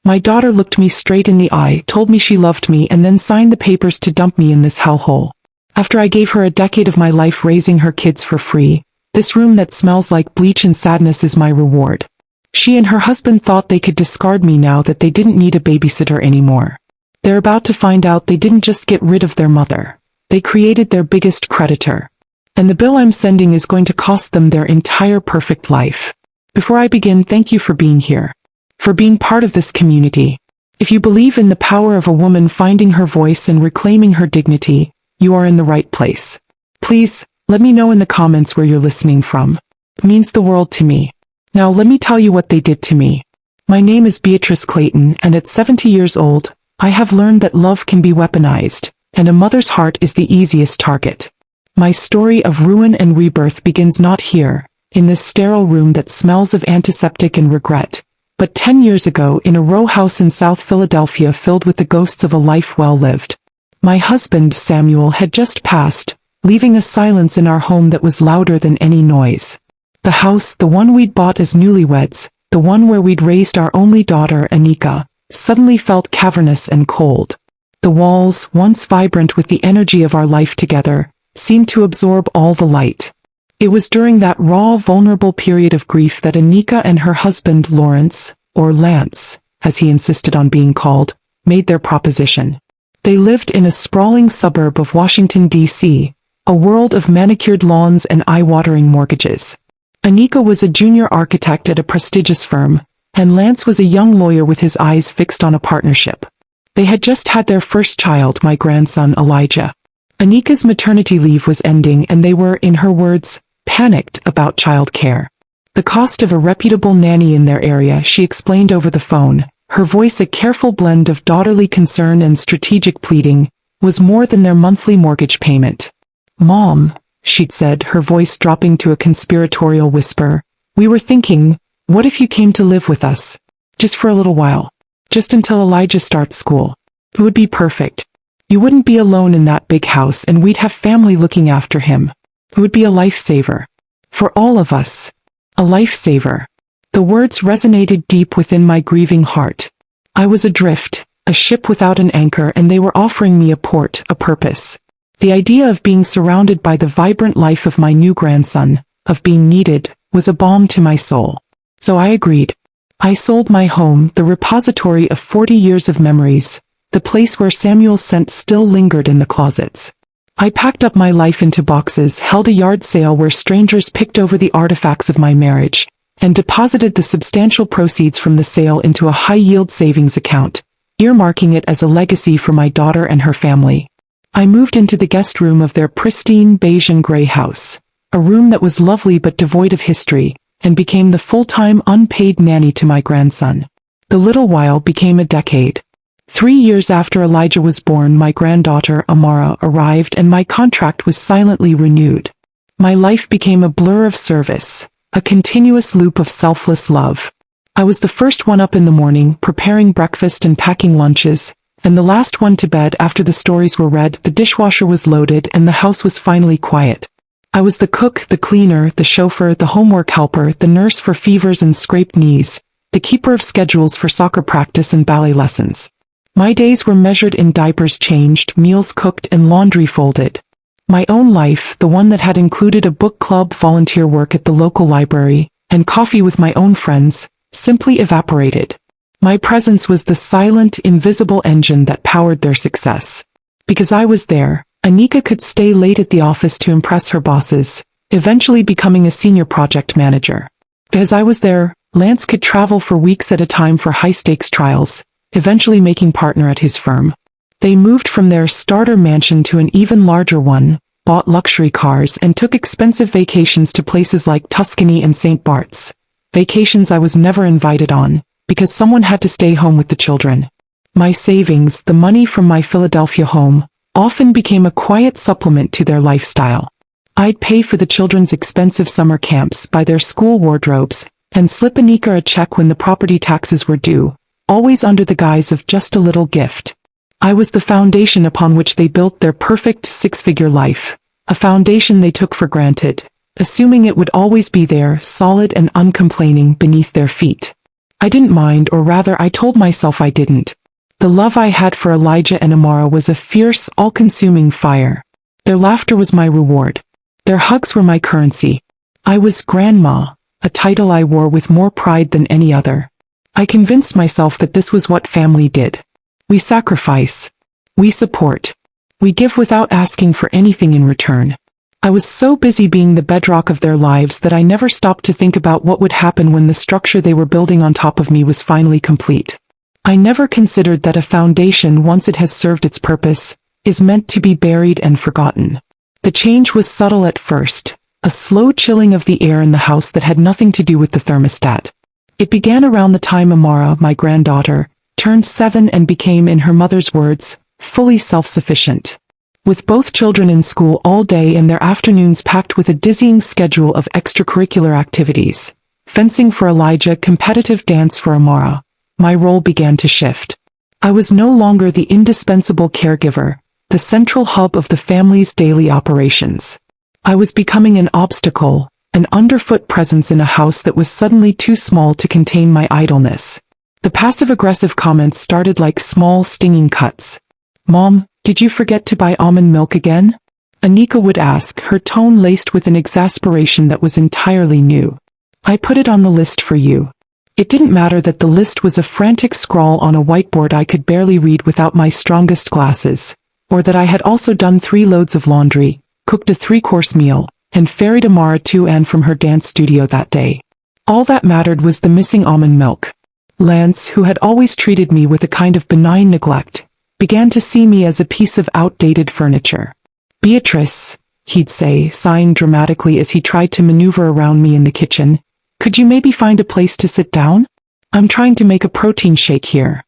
My daughter looked me straight in the eye, told me she loved me, and then signed the papers to dump me in this hellhole. After I gave her a decade of my life raising her kids for free, this room that smells like bleach and sadness is my reward. She and her husband thought they could discard me now that they didn't need a babysitter anymore. They're about to find out they didn't just get rid of their mother. They created their biggest creditor. And the bill I'm sending is going to cost them their entire perfect life. Before I begin, thank you for being here. For being part of this community. If you believe in the power of a woman finding her voice and reclaiming her dignity, you are in the right place. Please, let me know in the comments where you're listening from. It means the world to me. Now let me tell you what they did to me. My name is Beatrice Clayton, and at 70 years old, I have learned that love can be weaponized, and a mother's heart is the easiest target. My story of ruin and rebirth begins not here, in this sterile room that smells of antiseptic and regret, but 10 years ago in a row house in South Philadelphia filled with the ghosts of a life well lived. My husband, Samuel, had just passed, leaving a silence in our home that was louder than any noise. The house, the one we'd bought as newlyweds, the one where we'd raised our only daughter, Anika, suddenly felt cavernous and cold. The walls, once vibrant with the energy of our life together, seemed to absorb all the light. It was during that raw, vulnerable period of grief that Anika and her husband Lawrence, or Lance, as he insisted on being called, made their proposition. They lived in a sprawling suburb of Washington, D.C., a world of manicured lawns and eye-watering mortgages. Anika was a junior architect at a prestigious firm, and Lance was a young lawyer with his eyes fixed on a partnership. They had just had their first child, my grandson Elijah. Anika's maternity leave was ending and they were, in her words, panicked about childcare. The cost of a reputable nanny in their area, she explained over the phone, her voice a careful blend of daughterly concern and strategic pleading, was more than their monthly mortgage payment. "Mom," she'd said, her voice dropping to a conspiratorial whisper, "we were thinking, what if you came to live with us? Just for a little while. Just until Elijah starts school. It would be perfect. You wouldn't be alone in that big house and we'd have family looking after him. It would be a lifesaver. For all of us. A lifesaver." The words resonated deep within my grieving heart. I was adrift, a ship without an anchor, and they were offering me a port, a purpose. The idea of being surrounded by the vibrant life of my new grandson, of being needed, was a balm to my soul. So I agreed. I sold my home, the repository of 40 years of memories, the place where Samuel's scent still lingered in the closets. I packed up my life into boxes, held a yard sale where strangers picked over the artifacts of my marriage, and deposited the substantial proceeds from the sale into a high-yield savings account, earmarking it as a legacy for my daughter and her family. I moved into the guest room of their pristine beige and gray house, a room that was lovely but devoid of history, and became the full-time unpaid nanny to my grandson. The little while became a decade. 3 years after Elijah was born, my granddaughter, Amara, arrived and my contract was silently renewed. My life became a blur of service, a continuous loop of selfless love. I was the first one up in the morning, preparing breakfast and packing lunches, and the last one to bed after the stories were read, the dishwasher was loaded, and the house was finally quiet. I was the cook, the cleaner, the chauffeur, the homework helper, the nurse for fevers and scraped knees, the keeper of schedules for soccer practice and ballet lessons. My days were measured in diapers changed, meals cooked, and laundry folded. My own life, the one that had included a book club, volunteer work at the local library, and coffee with my own friends, simply evaporated. My presence was the silent, invisible engine that powered their success. Because I was there, Anika could stay late at the office to impress her bosses, eventually becoming a senior project manager. Because I was there, Lance could travel for weeks at a time for high-stakes trials, eventually making partner at his firm. They moved from their starter mansion to an even larger one, bought luxury cars, and took expensive vacations to places like Tuscany and St. Bart's. Vacations I was never invited on, because someone had to stay home with the children. My savings, the money from my Philadelphia home, often became a quiet supplement to their lifestyle. I'd pay for the children's expensive summer camps, buy their school wardrobes, and slip Anika a check when the property taxes were due, always under the guise of just a little gift. I was the foundation upon which they built their perfect six-figure life, a foundation they took for granted, assuming it would always be there, solid and uncomplaining, beneath their feet. I didn't mind, or rather I told myself I didn't. The love I had for Elijah and Amara was a fierce, all-consuming fire. Their laughter was my reward. Their hugs were my currency. I was Grandma, a title I wore with more pride than any other. I convinced myself that this was what family did. We sacrifice. We support. We give without asking for anything in return. I was so busy being the bedrock of their lives that I never stopped to think about what would happen when the structure they were building on top of me was finally complete. I never considered that a foundation, once it has served its purpose, is meant to be buried and forgotten. The change was subtle at first, a slow chilling of the air in the house that had nothing to do with the thermostat. It began around the time Amara, my granddaughter, turned 7 and became, in her mother's words, fully self-sufficient. With both children in school all day and their afternoons packed with a dizzying schedule of extracurricular activities, fencing for Elijah, competitive dance for Amara, my role began to shift. I was no longer the indispensable caregiver, the central hub of the family's daily operations. I was becoming an obstacle, an underfoot presence in a house that was suddenly too small to contain my idleness. The passive-aggressive comments started like small, stinging cuts. "Mom, did you forget to buy almond milk again?" Anika would ask, her tone laced with an exasperation that was entirely new. "I put it on the list for you." It didn't matter that the list was a frantic scrawl on a whiteboard I could barely read without my strongest glasses, or that I had also done 3 loads of laundry, cooked a 3-course meal, and ferried Amara to and from her dance studio that day. All that mattered was the missing almond milk. Lance, who had always treated me with a kind of benign neglect, began to see me as a piece of outdated furniture. "Beatrice," he'd say, sighing dramatically as he tried to maneuver around me in the kitchen, "could you maybe find a place to sit down? I'm trying to make a protein shake here."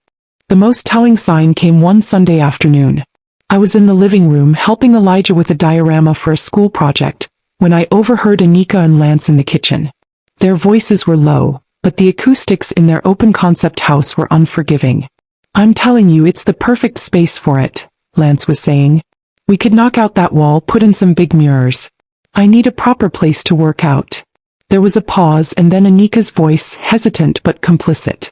The most telling sign came one Sunday afternoon. I was in the living room helping Elijah with a diorama for a school project, when I overheard Anika and Lance in the kitchen. Their voices were low, but the acoustics in their open-concept house were unforgiving. "I'm telling you, it's the perfect space for it," Lance was saying. "We could knock out that wall, put in some big mirrors. I need a proper place to work out." There was a pause, and then Anika's voice, hesitant but complicit.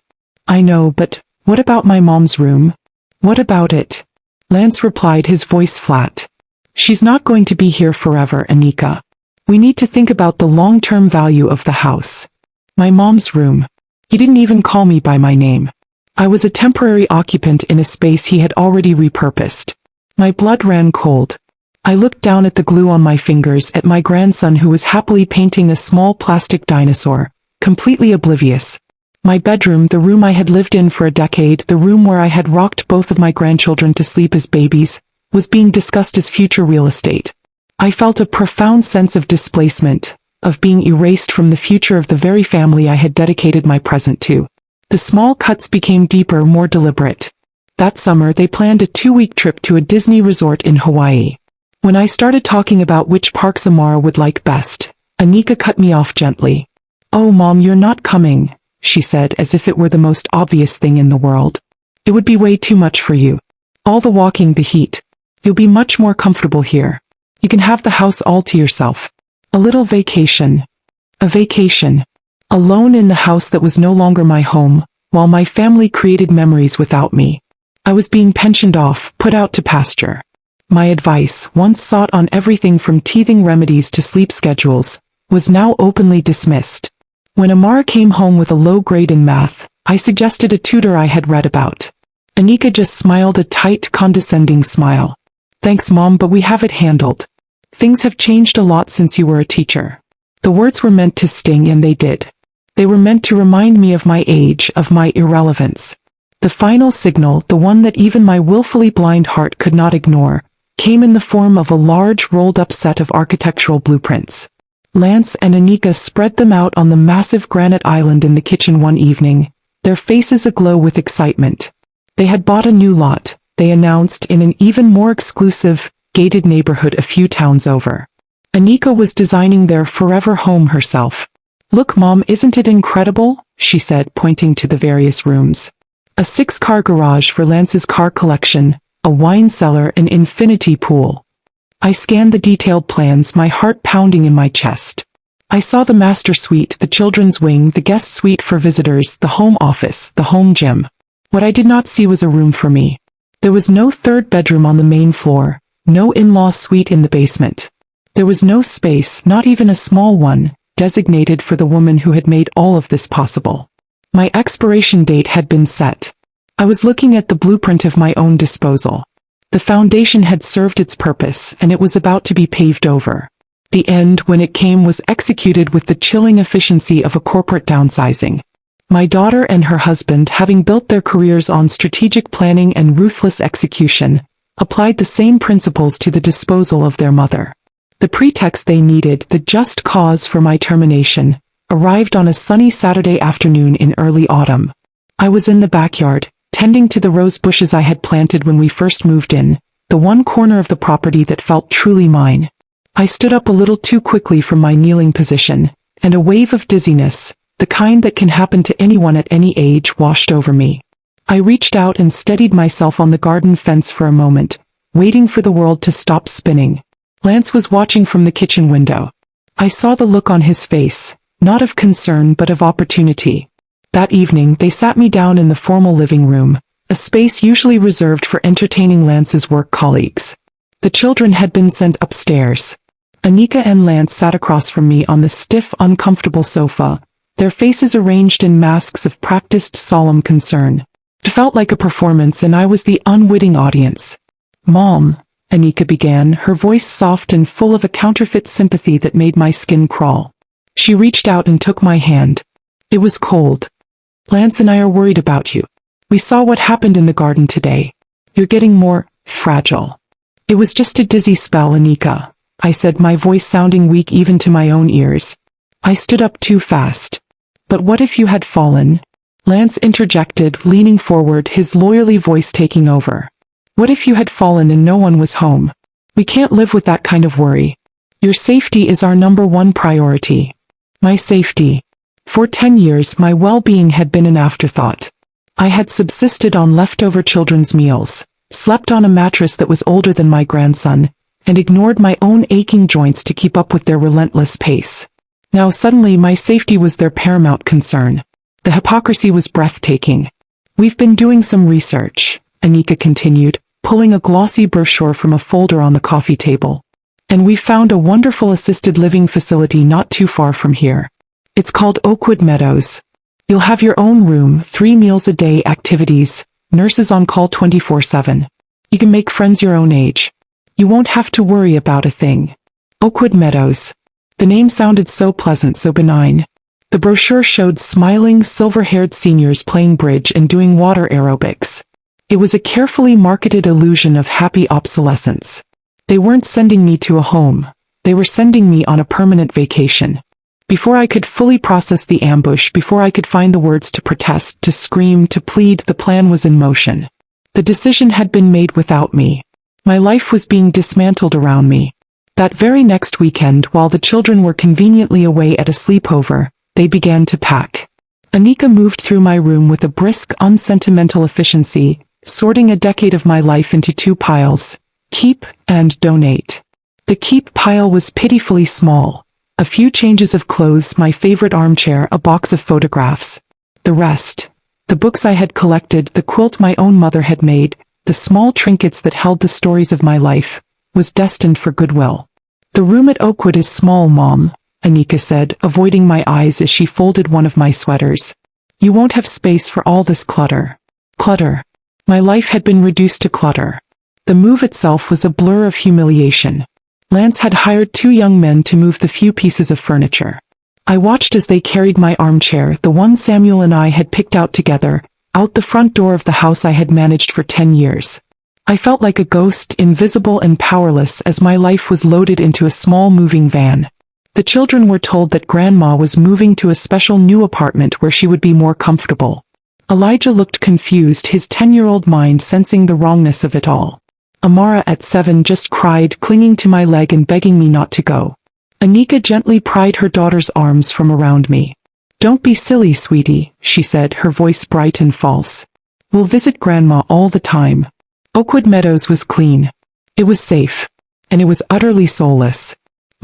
"I know, but what about my mom's room? What about it?" Lance replied, his voice flat. "She's not going to be here forever, Anika. We need to think about the long-term value of the house. My mom's room." He didn't even call me by my name. I was a temporary occupant in a space he had already repurposed. My blood ran cold. I looked down at the glue on my fingers, at my grandson who was happily painting a small plastic dinosaur, completely oblivious. My bedroom, the room I had lived in for a decade, the room where I had rocked both of my grandchildren to sleep as babies, was being discussed as future real estate. I felt a profound sense of displacement, of being erased from the future of the very family I had dedicated my present to. The small cuts became deeper, more deliberate. That summer they planned a 2-week trip to a Disney resort in Hawaii. When I started talking about which parks Amara would like best, Anika cut me off gently. "Oh Mom, you're not coming," she said, as if it were the most obvious thing in the world. "It would be way too much for you. All the walking, the heat. You'll be much more comfortable here. You can have the house all to yourself. A little vacation." A vacation. Alone in the house that was no longer my home, while my family created memories without me. I was being pensioned off, put out to pasture. My advice, once sought on everything from teething remedies to sleep schedules, was now openly dismissed. When Amara came home with a low grade in math, I suggested a tutor I had read about. Anika just smiled a tight, condescending smile. "Thanks Mom, but we have it handled. Things have changed a lot since you were a teacher." The words were meant to sting, and they did. They were meant to remind me of my age, of my irrelevance. The final signal, the one that even my willfully blind heart could not ignore, came in the form of a large rolled-up set of architectural blueprints. Lance and Anika spread them out on the massive granite island in the kitchen one evening, their faces aglow with excitement. They had bought a new lot, they announced, in an even more exclusive, gated neighborhood a few towns over. Anika was designing their forever home herself. "Look Mom, isn't it incredible?" she said, pointing to the various rooms. A 6-car garage for Lance's car collection, a wine cellar, an infinity pool. I scanned the detailed plans, my heart pounding in my chest. I saw the master suite, the children's wing, the guest suite for visitors, the home office, the home gym. What I did not see was a room for me. There was no third bedroom on the main floor, no in-law suite in the basement. There was no space, not even a small one, designated for the woman who had made all of this possible. My expiration date had been set. I was looking at the blueprint of my own disposal. The foundation had served its purpose, and it was about to be paved over. The end, when it came, was executed with the chilling efficiency of a corporate downsizing. My daughter and her husband, having built their careers on strategic planning and ruthless execution, applied the same principles to the disposal of their mother. The pretext they needed, the just cause for my termination, arrived on a sunny Saturday afternoon in early autumn. I was in the backyard, tending to the rose bushes I had planted when we first moved in, the one corner of the property that felt truly mine. I stood up a little too quickly from my kneeling position, and a wave of dizziness, the kind that can happen to anyone at any age, washed over me. I reached out and steadied myself on the garden fence for a moment, waiting for the world to stop spinning. Lance was watching from the kitchen window. I saw the look on his face, not of concern but of opportunity. That evening they sat me down in the formal living room, a space usually reserved for entertaining Lance's work colleagues. The children had been sent upstairs. Anika and Lance sat across from me on the stiff, uncomfortable sofa, their faces arranged in masks of practiced solemn concern. It felt like a performance, and I was the unwitting audience. "Mom," Anika began, her voice soft and full of a counterfeit sympathy that made my skin crawl. She reached out and took my hand. It was cold. "Lance and I are worried about you. We saw what happened in the garden today. You're getting more fragile." "It was just a dizzy spell, Anika," I said, my voice sounding weak even to my own ears. "I stood up too fast." "But what if you had fallen?" Lance interjected, leaning forward, his lawyerly voice taking over. "What if you had fallen and no one was home? We can't live with that kind of worry. Your safety is our #1 priority." My safety. For 10 years my well-being had been an afterthought. I had subsisted on leftover children's meals, slept on a mattress that was older than my grandson, and ignored my own aching joints to keep up with their relentless pace. Now suddenly my safety was their paramount concern. The hypocrisy was breathtaking. "We've been doing some research," Anika continued, pulling a glossy brochure from a folder on the coffee table. "And we found a wonderful assisted living facility not too far from here. It's called Oakwood Meadows. You'll have your own room, 3 meals a day, activities, nurses on call 24/7. You can make friends your own age. You won't have to worry about a thing." Oakwood Meadows. The name sounded so pleasant, so benign. The brochure showed smiling, silver-haired seniors playing bridge and doing water aerobics. It was a carefully marketed illusion of happy obsolescence. They weren't sending me to a home. They were sending me on a permanent vacation. Before I could fully process the ambush, before I could find the words to protest, to scream, to plead, the plan was in motion. The decision had been made without me. My life was being dismantled around me. That very next weekend, while the children were conveniently away at a sleepover, they began to pack. Anika moved through my room with a brisk, unsentimental efficiency, sorting a decade of my life into 2 piles, keep and donate. The keep pile was pitifully small. A few changes of clothes, my favorite armchair, a box of photographs. The rest, the books I had collected, the quilt my own mother had made, the small trinkets that held the stories of my life, was destined for goodwill. "The room at Oakwood is small, Mom," Anika said, avoiding my eyes as she folded one of my sweaters. "You won't have space for all this clutter." Clutter. My life had been reduced to clutter. The move itself was a blur of humiliation. Lance had hired 2 young men to move the few pieces of furniture. I watched as they carried my armchair, the one Samuel and I had picked out together, out the front door of the house I had managed for 10 years. I felt like a ghost, invisible and powerless, as my life was loaded into a small moving van. The children were told that Grandma was moving to a special new apartment where she would be more comfortable. Elijah looked confused, his 10-year-old mind sensing the wrongness of it all. Amara at 7 just cried, clinging to my leg and begging me not to go. Anika gently pried her daughter's arms from around me. "Don't be silly, sweetie," she said, her voice bright and false. "We'll visit Grandma all the time." Oakwood Meadows was clean. It was safe. And it was utterly soulless.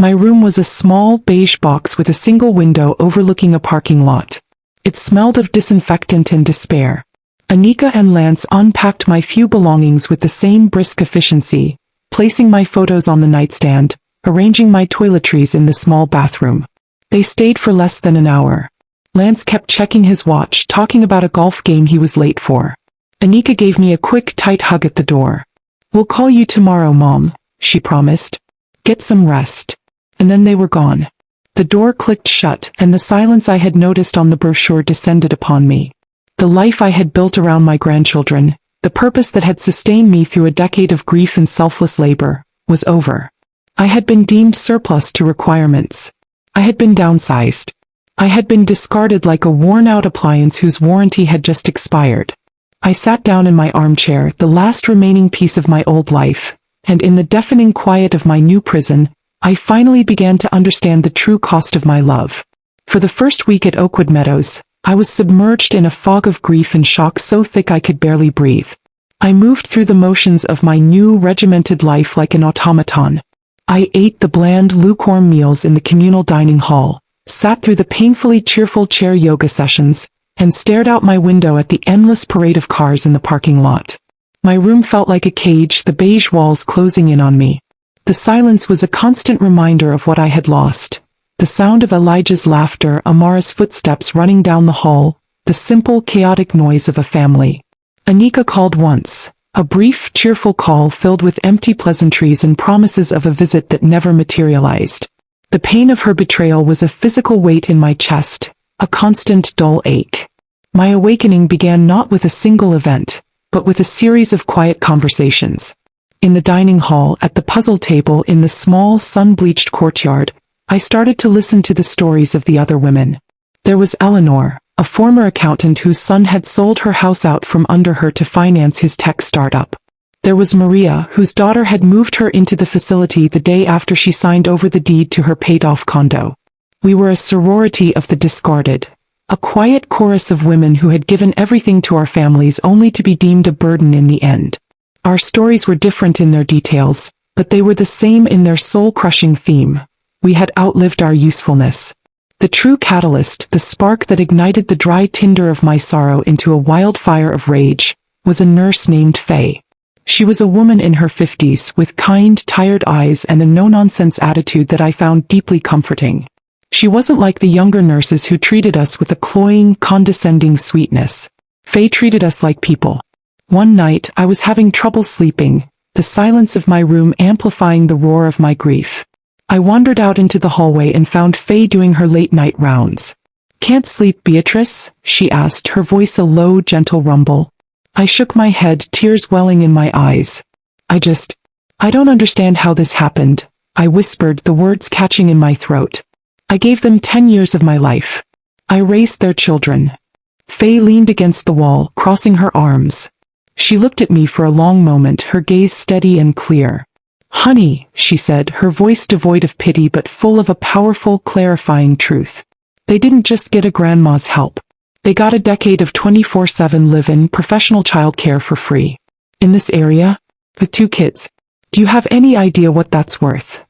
My room was a small, beige box with a single window overlooking a parking lot. It smelled of disinfectant and despair. Anika and Lance unpacked my few belongings with the same brisk efficiency, placing my photos on the nightstand, arranging my toiletries in the small bathroom. They stayed for less than an hour. Lance kept checking his watch, talking about a golf game he was late for. Anika gave me a quick, tight hug at the door. "We'll call you tomorrow, Mom," she promised. "Get some rest." And then they were gone. The door clicked shut, and the silence I had noticed on the brochure descended upon me. The life I had built around my grandchildren, the purpose that had sustained me through a decade of grief and selfless labor, was over. I had been deemed surplus to requirements. I had been downsized. I had been discarded like a worn-out appliance whose warranty had just expired. I sat down in my armchair, the last remaining piece of my old life, and in the deafening quiet of my new prison, I finally began to understand the true cost of my love. For the first week at Oakwood Meadows, I was submerged in a fog of grief and shock so thick I could barely breathe. I moved through the motions of my new regimented life like an automaton. I ate the bland, lukewarm meals in the communal dining hall, sat through the painfully cheerful chair yoga sessions, and stared out my window at the endless parade of cars in the parking lot. My room felt like a cage, the beige walls closing in on me. The silence was a constant reminder of what I had lost. The sound of Elijah's laughter, Amara's footsteps running down the hall, the simple, chaotic noise of a family. Anika called once, a brief, cheerful call filled with empty pleasantries and promises of a visit that never materialized. The pain of her betrayal was a physical weight in my chest, a constant dull ache. My awakening began not with a single event, but with a series of quiet conversations. In the dining hall, at the puzzle table in the small, sun-bleached courtyard, I started to listen to the stories of the other women. There was Eleanor, a former accountant whose son had sold her house out from under her to finance his tech startup. There was Maria, whose daughter had moved her into the facility the day after she signed over the deed to her paid-off condo. We were a sorority of the discarded, a quiet chorus of women who had given everything to our families only to be deemed a burden in the end. Our stories were different in their details, but they were the same in their soul-crushing theme. We had outlived our usefulness. The true catalyst, the spark that ignited the dry tinder of my sorrow into a wildfire of rage, was a nurse named Faye. She was a woman in her 50s, with kind, tired eyes and a no-nonsense attitude that I found deeply comforting. She wasn't like the younger nurses who treated us with a cloying, condescending sweetness. Faye treated us like people. One night, I was having trouble sleeping, the silence of my room amplifying the roar of my grief. I wandered out into the hallway and found Faye doing her late-night rounds. "Can't sleep, Beatrice?" she asked, her voice a low, gentle rumble. I shook my head, tears welling in my eyes. I don't understand how this happened," I whispered, the words catching in my throat. "I gave them 10 years of my life. I raised their children." Faye leaned against the wall, crossing her arms. She looked at me for a long moment, her gaze steady and clear. "Honey," she said, her voice devoid of pity but full of a powerful, clarifying truth. "They didn't just get a grandma's help. They got a decade of 24/7 live-in professional childcare for free. In this area? With 2 kids. Do you have any idea what that's worth?"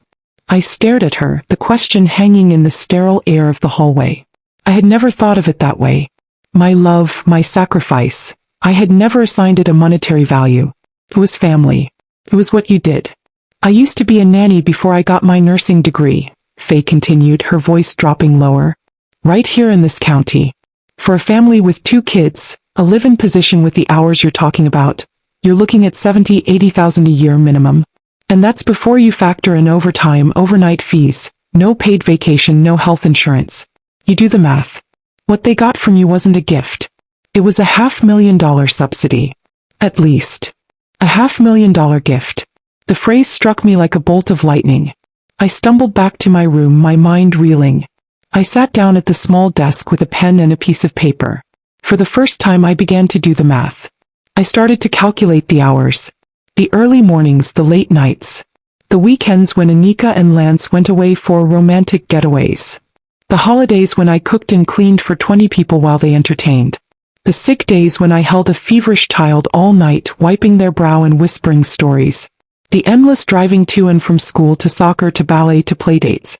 I stared at her, the question hanging in the sterile air of the hallway. I had never thought of it that way. My love, my sacrifice. I had never assigned it a monetary value. It was family. It was what you did. "I used to be a nanny before I got my nursing degree," Faye continued, her voice dropping lower. "Right here in this county. For a family with 2 kids, a live-in position with the hours you're talking about, you're looking at $70,000–$80,000 a year minimum. And that's before you factor in overtime, overnight fees, no paid vacation, no health insurance. You do the math. What they got from you wasn't a gift. It was a $500,000 subsidy. At least. A $500,000 gift." The phrase struck me like a bolt of lightning. I stumbled back to my room, my mind reeling. I sat down at the small desk with a pen and a piece of paper. For the first time I began to do the math. I started to calculate the hours. The early mornings, the late nights. The weekends when Anika and Lance went away for romantic getaways. The holidays when I cooked and cleaned for 20 people while they entertained. The sick days when I held a feverish child all night, wiping their brow and whispering stories. The endless driving to and from school to soccer to ballet to playdates.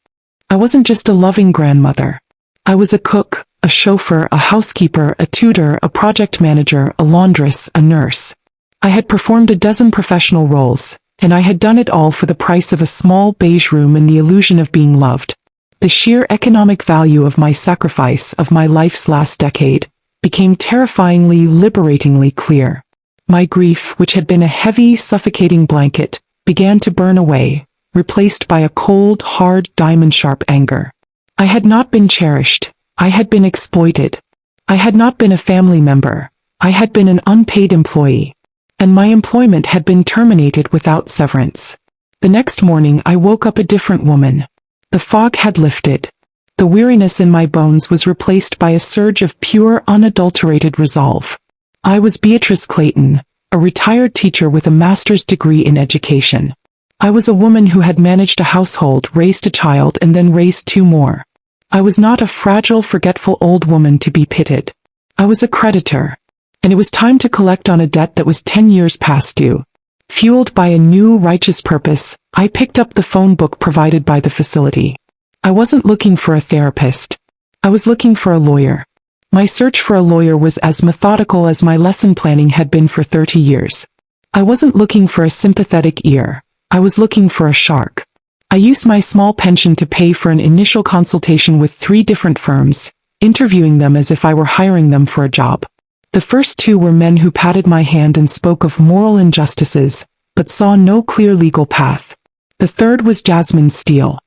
I wasn't just a loving grandmother. I was a cook, a chauffeur, a housekeeper, a tutor, a project manager, a laundress, a nurse. I had performed a dozen professional roles, and I had done it all for the price of a small beige room and the illusion of being loved. The sheer economic value of my sacrifice of my life's last decade became terrifyingly, liberatingly clear. My grief, which had been a heavy, suffocating blanket, began to burn away, replaced by a cold, hard, diamond-sharp anger. I had not been cherished. I had been exploited. I had not been a family member. I had been an unpaid employee. And my employment had been terminated without severance. The next morning I woke up a different woman. The fog had lifted. The weariness in my bones was replaced by a surge of pure, unadulterated resolve. I was Beatrice Clayton, a retired teacher with a master's degree in education. I was a woman who had managed a household, raised a child, and then raised two more. I was not a fragile, forgetful old woman to be pitied. I was a creditor. And it was time to collect on a debt that was 10 years past due. Fueled by a new, righteous purpose, I picked up the phone book provided by the facility. I wasn't looking for a therapist. I was looking for a lawyer. My search for a lawyer was as methodical as my lesson planning had been for 30 years. I wasn't looking for a sympathetic ear. I was looking for a shark. I used my small pension to pay for an initial consultation with 3 different firms, interviewing them as if I were hiring them for a job. The first 2 were men who patted my hand and spoke of moral injustices, but saw no clear legal path. The third was Jasmine Steele.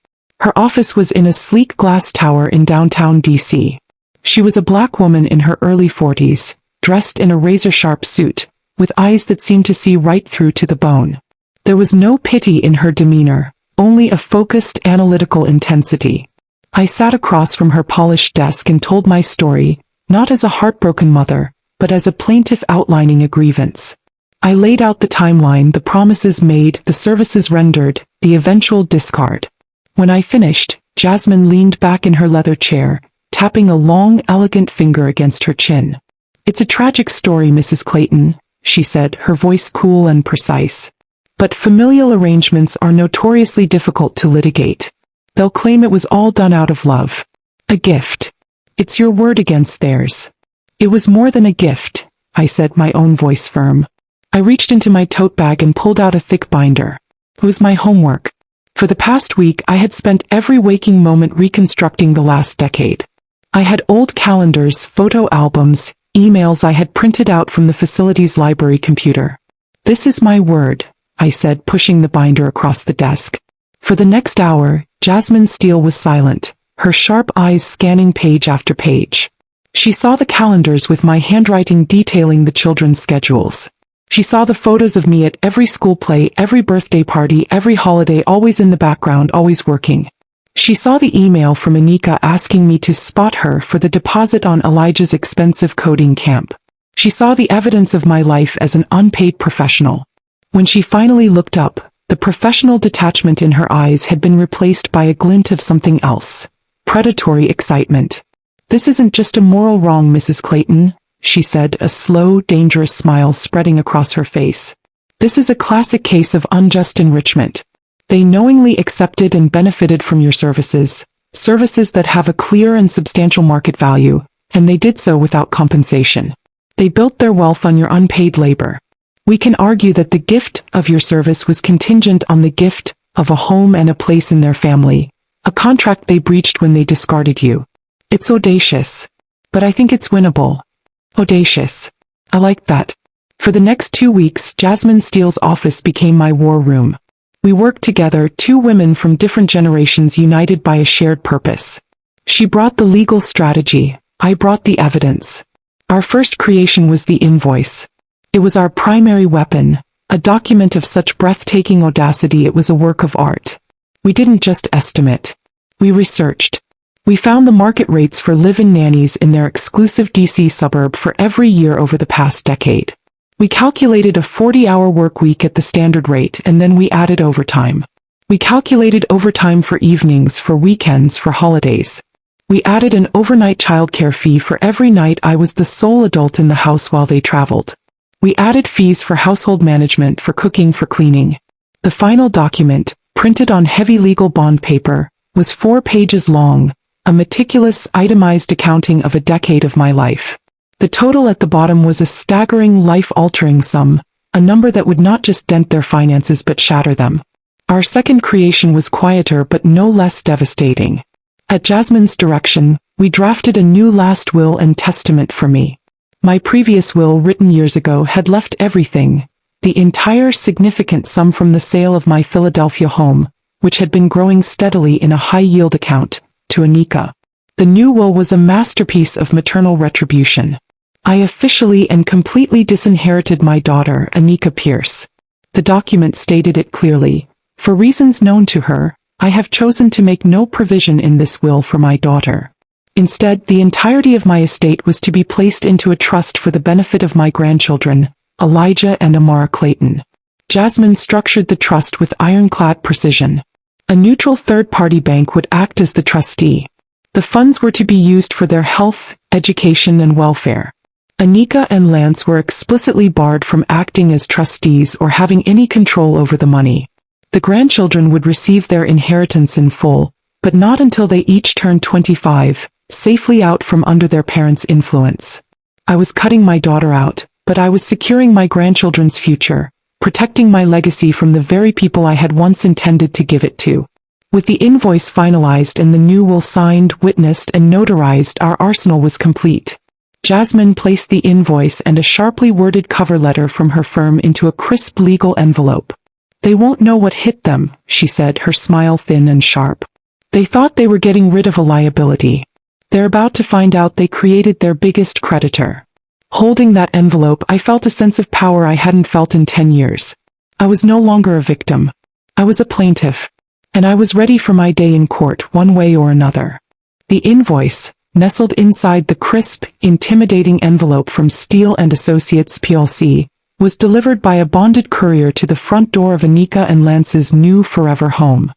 Her office was in a sleek glass tower in downtown D.C. She was a black woman in her early 40s, dressed in a razor-sharp suit, with eyes that seemed to see right through to the bone. There was no pity in her demeanor, only a focused, analytical intensity. I sat across from her polished desk and told my story, not as a heartbroken mother, but as a plaintiff outlining a grievance. I laid out the timeline, the promises made, the services rendered, the eventual discard. When I finished, Jasmine leaned back in her leather chair, tapping a long, elegant finger against her chin. "It's a tragic story, Mrs. Clayton," she said, her voice cool and precise. "But familial arrangements are notoriously difficult to litigate. They'll claim it was all done out of love. A gift. It's your word against theirs." "It was more than a gift," I said, my own voice firm. I reached into my tote bag and pulled out a thick binder. It was my homework. For the past week, I had spent every waking moment reconstructing the last decade. I had old calendars, photo albums, emails I had printed out from the facility's library computer. "This is my word," I said, pushing the binder across the desk. For the next hour, Jasmine Steele was silent, her sharp eyes scanning page after page. She saw the calendars with my handwriting detailing the children's schedules. She saw the photos of me at every school play, every birthday party, every holiday, always in the background, always working. She saw the email from Anika asking me to spot her for the deposit on Elijah's expensive coding camp. She saw the evidence of my life as an unpaid professional. When she finally looked up, the professional detachment in her eyes had been replaced by a glint of something else. Predatory excitement. "This isn't just a moral wrong, Mrs. Clayton," she said, a slow, dangerous smile spreading across her face. "This is a classic case of unjust enrichment. They knowingly accepted and benefited from your services, services that have a clear and substantial market value, and they did so without compensation. They built their wealth on your unpaid labor. We can argue that the gift of your service was contingent on the gift of a home and a place in their family, a contract they breached when they discarded you. It's audacious. But I think it's winnable." Audacious. I liked that. For the next 2 weeks, Jasmine Steele's office became my war room. We worked together, 2 women from different generations united by a shared purpose. She brought the legal strategy, I brought the evidence. Our first creation was the Invoice. It was our primary weapon, a document of such breathtaking audacity it was a work of art. We didn't just estimate. We researched. We found the market rates for live-in nannies in their exclusive DC suburb for every year over the past decade. We calculated a 40-hour work week at the standard rate, and then we added overtime. We calculated overtime for evenings, for weekends, for holidays. We added an overnight childcare fee for every night I was the sole adult in the house while they traveled. We added fees for household management, for cooking, for cleaning. The final document, printed on heavy legal bond paper, was 4 pages long, a meticulous, itemized accounting of a decade of my life. The total at the bottom was a staggering, life-altering sum, a number that would not just dent their finances but shatter them. Our second creation was quieter but no less devastating. At Jasmine's direction, we drafted a new last will and testament for me. My previous will, written years ago, had left everything, the entire significant sum from the sale of my Philadelphia home, which had been growing steadily in a high-yield account, to Anika. The new will was a masterpiece of maternal retribution. I officially and completely disinherited my daughter, Anika Pierce. The document stated it clearly. For reasons known to her, I have chosen to make no provision in this will for my daughter. Instead, the entirety of my estate was to be placed into a trust for the benefit of my grandchildren, Elijah and Amara Clayton. Jasmine structured the trust with ironclad precision. A neutral third-party bank would act as the trustee. The funds were to be used for their health, education, and welfare. Anika and Lance were explicitly barred from acting as trustees or having any control over the money. The grandchildren would receive their inheritance in full, but not until they each turned 25, safely out from under their parents' influence. I was cutting my daughter out, but I was securing my grandchildren's future, protecting my legacy from the very people I had once intended to give it to. With the invoice finalized and the new will signed, witnessed, and notarized, our arsenal was complete. Jasmine placed the invoice and a sharply worded cover letter from her firm into a crisp legal envelope. "They won't know what hit them," she said, her smile thin and sharp. "They thought they were getting rid of a liability. They're about to find out they created their biggest creditor." Holding that envelope, I felt a sense of power I hadn't felt in 10 years. I was no longer a victim. I was a plaintiff. And I was ready for my day in court, one way or another. The invoice, nestled inside the crisp, intimidating envelope from Steele & Associates plc, was delivered by a bonded courier to the front door of Anika and Lance's new forever home.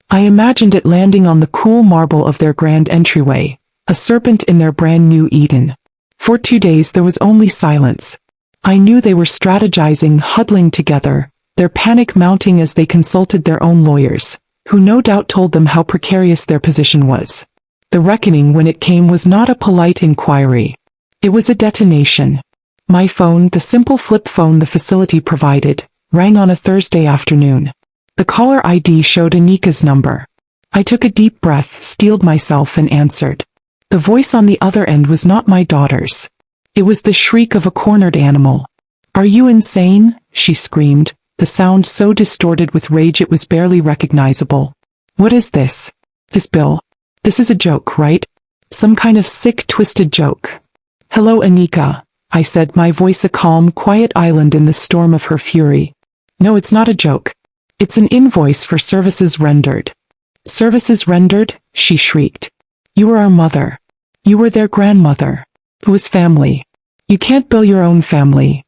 I imagined it landing on the cool marble of their grand entryway, a serpent in their brand new Eden. For 2 days there was only silence. I knew they were strategizing, huddling together, their panic mounting as they consulted their own lawyers, who no doubt told them how precarious their position was. The reckoning, when it came, was not a polite inquiry. It was a detonation. My phone, the simple flip phone the facility provided, rang on a Thursday afternoon. The caller ID showed Anika's number. I took a deep breath, steeled myself, and answered. The voice on the other end was not my daughter's. It was the shriek of a cornered animal. "Are you insane?" she screamed, the sound so distorted with rage it was barely recognizable. "What is this? This bill? This is a joke, right? Some kind of sick, twisted joke." "Hello, Anika," I said, my voice a calm, quiet island in the storm of her fury. "No, it's not a joke. It's an invoice for services rendered." "Services rendered?" she shrieked. "You were our mother. You were their grandmother. It was family. You can't bill your own family.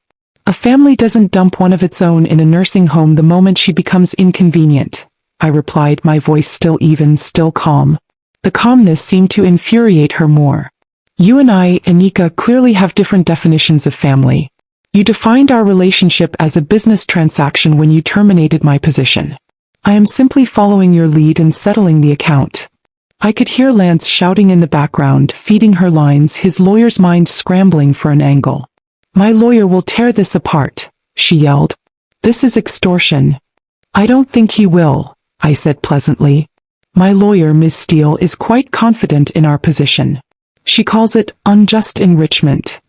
A family doesn't dump one of its own in a nursing home the moment she becomes inconvenient," I replied, my voice still even, still calm. The calmness seemed to infuriate her more. "You and I, Anika, clearly have different definitions of family. You defined our relationship as a business transaction when you terminated my position. I am simply following your lead and settling the account." I could hear Lance shouting in the background, feeding her lines, his lawyer's mind scrambling for an angle. "My lawyer will tear this apart," she yelled. "This is extortion." "I don't think he will," I said pleasantly. "My lawyer, Ms. Steele, is quite confident in our position. She calls it unjust enrichment.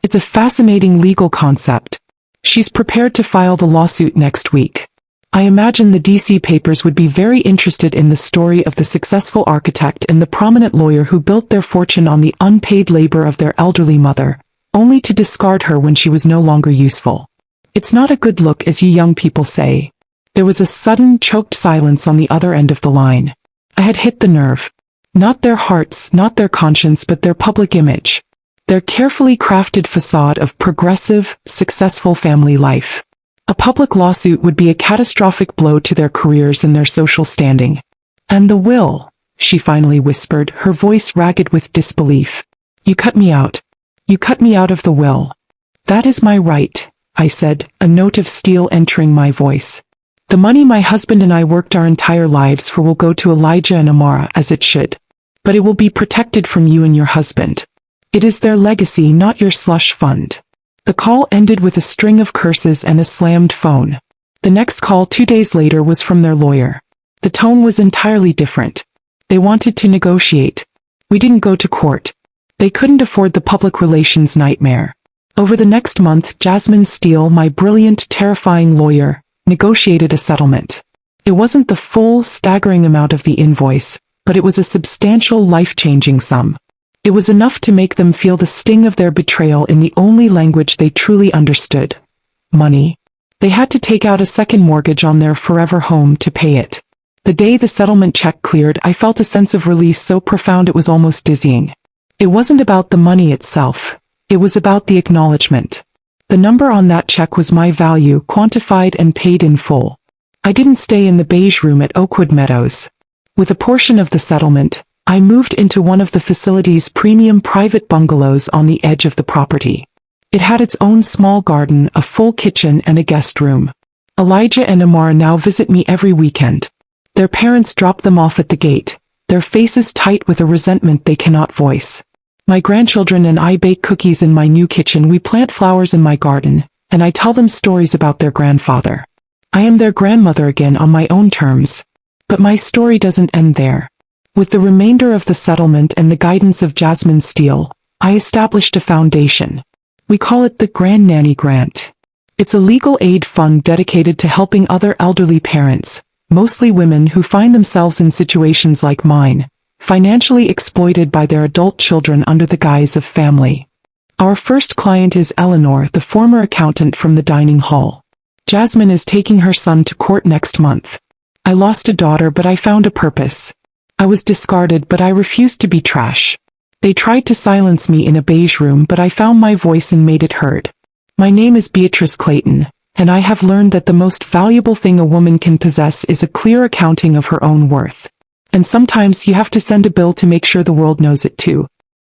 It's a fascinating legal concept. She's prepared to file the lawsuit next week. I imagine the DC papers would be very interested in the story of the successful architect and the prominent lawyer who built their fortune on the unpaid labor of their elderly mother, only to discard her when she was no longer useful. It's not a good look, as you young people say." There was a sudden, choked silence on the other end of the line. I had hit the nerve. Not their hearts, not their conscience, but their public image. Their carefully crafted facade of progressive, successful family life. A public lawsuit would be a catastrophic blow to their careers and their social standing. "And the will," she finally whispered, her voice ragged with disbelief. "You cut me out. You cut me out of the will." "That is my right," I said, a note of steel entering my voice. The money my husband and I worked our entire lives for will go to Elijah and Amara as it should. But it will be protected from you and your husband. It is their legacy, not your slush fund. The call ended with a string of curses and a slammed phone. The next call 2 days later was from their lawyer. The tone was entirely different. They wanted to negotiate. We didn't go to court. They couldn't afford the public relations nightmare. Over the next month, Jasmine Steele, my brilliant, terrifying lawyer, negotiated a settlement. It wasn't the full, staggering amount of the invoice, but it was a substantial, life-changing sum. It was enough to make them feel the sting of their betrayal in the only language they truly understood: money. They had to take out a second mortgage on their forever home to pay it. The day the settlement check cleared, I felt a sense of release so profound it was almost dizzying. It wasn't about the money itself. It was about the acknowledgement. The number on that check was my value, quantified and paid in full. I didn't stay in the beige room at Oakwood Meadows. With a portion of the settlement, I moved into one of the facility's premium private bungalows on the edge of the property. It had its own small garden, a full kitchen, and a guest room. Elijah and Amara now visit me every weekend. Their parents drop them off at the gate, their faces tight with a resentment they cannot voice. My grandchildren and I bake cookies in my new kitchen, we plant flowers in my garden, and I tell them stories about their grandfather. I am their grandmother again on my own terms. But my story doesn't end there. With the remainder of the settlement and the guidance of Jasmine Steele, I established a foundation. We call it the Grand Nanny Grant. It's a legal aid fund dedicated to helping other elderly parents, mostly women who find themselves in situations like mine, financially exploited by their adult children under the guise of family. Our first client is Eleanor, the former accountant from the dining hall. Jasmine is taking her son to court next month. I lost a daughter, but I found a purpose. I was discarded, but I refused to be trash. They tried to silence me in a beige room, but I found my voice and made it heard. My name is Beatrice Clayton, and I have learned that the most valuable thing a woman can possess is a clear accounting of her own worth. And sometimes you have to send a bill to make sure the world knows it too.